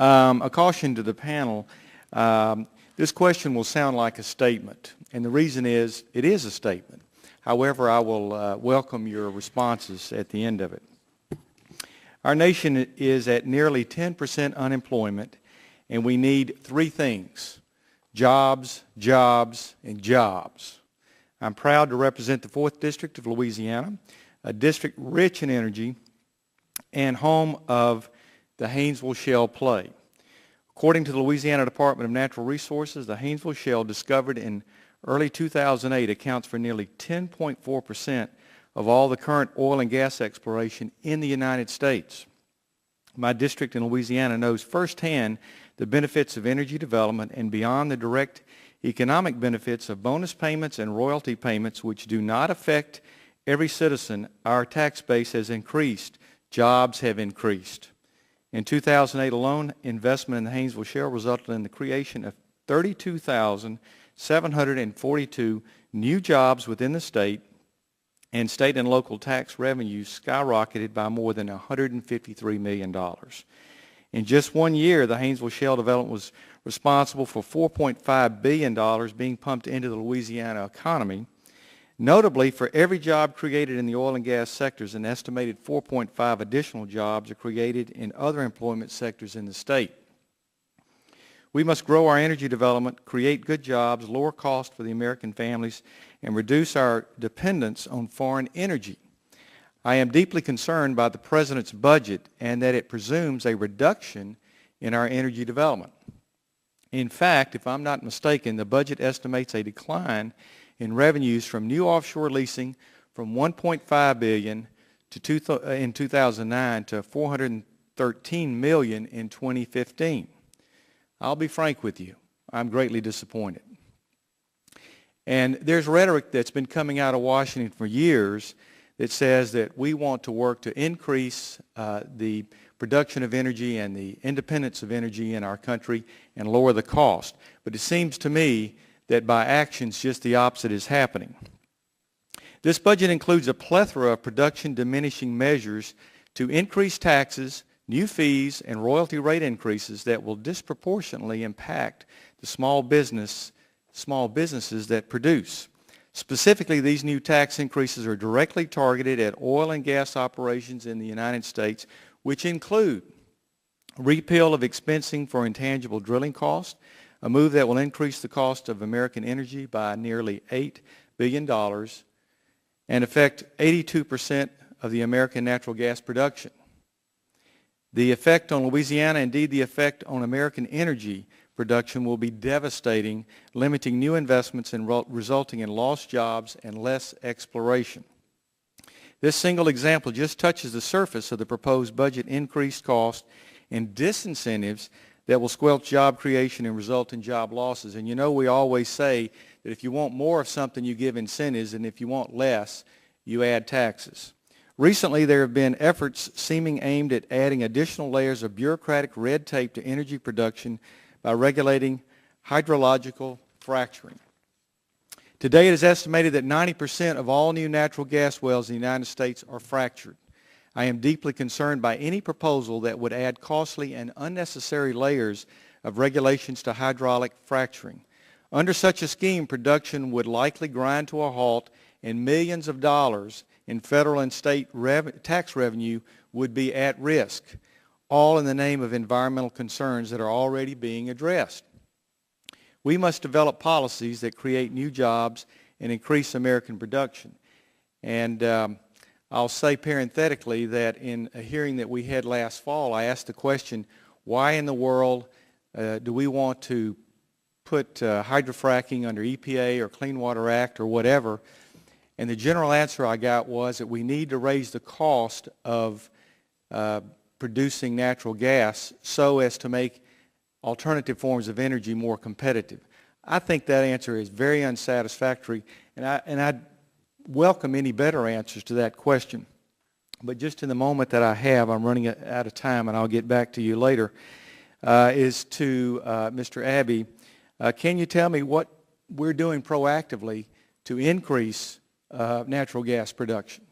A caution to the panel. This question will sound like a statement, and the reason is it is a statement. However, I will welcome your responses at the end of it. Our nation is at nearly 10% unemployment, and we need three things: jobs, jobs, and jobs. I'm proud to represent the 4th District of Louisiana, a district rich in energy and home of the Haynesville Shale play. According to the Louisiana Department of Natural Resources, the Haynesville Shale, discovered in early 2008, accounts for nearly 10.4% of all the current oil and gas exploration in the United States. My district in Louisiana knows firsthand the benefits of energy development, and beyond the direct economic benefits of bonus payments and royalty payments, which do not affect every citizen, our tax base has increased. Jobs have increased. In 2008 alone, investment in the Haynesville Shale resulted in the creation of 32,742 new jobs within the state, and state and local tax revenues skyrocketed by more than $153 million. In just 1 year, the Haynesville Shale development was responsible for $4.5 billion being pumped into the Louisiana economy. Notably, for every job created in the oil and gas sectors, an estimated 4.5 additional jobs are created in other employment sectors in the state. We must grow our energy development, create good jobs, lower costs for the American families, and reduce our dependence on foreign energy. I am deeply concerned by the President's budget and that it presumes a reduction in our energy development. In fact, if I'm not mistaken, the budget estimates a decline in revenues from new offshore leasing from $1.5 billion in 2009 to $413 million in 2015. I'll be frank with you, I'm greatly disappointed. And there's rhetoric that's been coming out of Washington for years that says that we want to work to increase the production of energy and the independence of energy in our country and lower the cost. But it seems to me that by actions, just the opposite is happening. This budget includes a plethora of production diminishing measures to increase taxes, new fees, and royalty rate increases that will disproportionately impact the small businesses that produce. Specifically, these new tax increases are directly targeted at oil and gas operations in the United States, which include repeal of expensing for intangible drilling costs, a move that will increase the cost of American energy by nearly $8 billion and affect 82% of the American natural gas production. The effect on Louisiana, indeed the effect on American energy production, will be devastating, limiting new investments and resulting in lost jobs and less exploration. This single example just touches the surface of the proposed budget increased cost and disincentives that will squelch job creation and result in job losses. And you know, we always say that if you want more of something, you give incentives, and if you want less, you add taxes. Recently, there have been efforts seeming aimed at adding additional layers of bureaucratic red tape to energy production by regulating hydrological fracturing. Today, it is estimated that 90% of all new natural gas wells in the United States are fractured. I am deeply concerned by any proposal that would add costly and unnecessary layers of regulations to hydraulic fracturing. Under such a scheme, production would likely grind to a halt, and millions of dollars in federal and state tax revenue would be at risk, all in the name of environmental concerns that are already being addressed. We must develop policies that create new jobs and increase American production. And I'll say parenthetically that in a hearing that we had last fall, I asked the question, why in the world do we want to put hydrofracking under EPA or Clean Water Act or whatever? And the general answer I got was that we need to raise the cost of producing natural gas so as to make alternative forms of energy more competitive. I think that answer is very unsatisfactory, and I'd welcome any better answers to that question. But just in the moment that I have, I'm running out of time, and I'll get back to you later, is to Mr. Abbey. Can you tell me what we're doing proactively to increase natural gas production?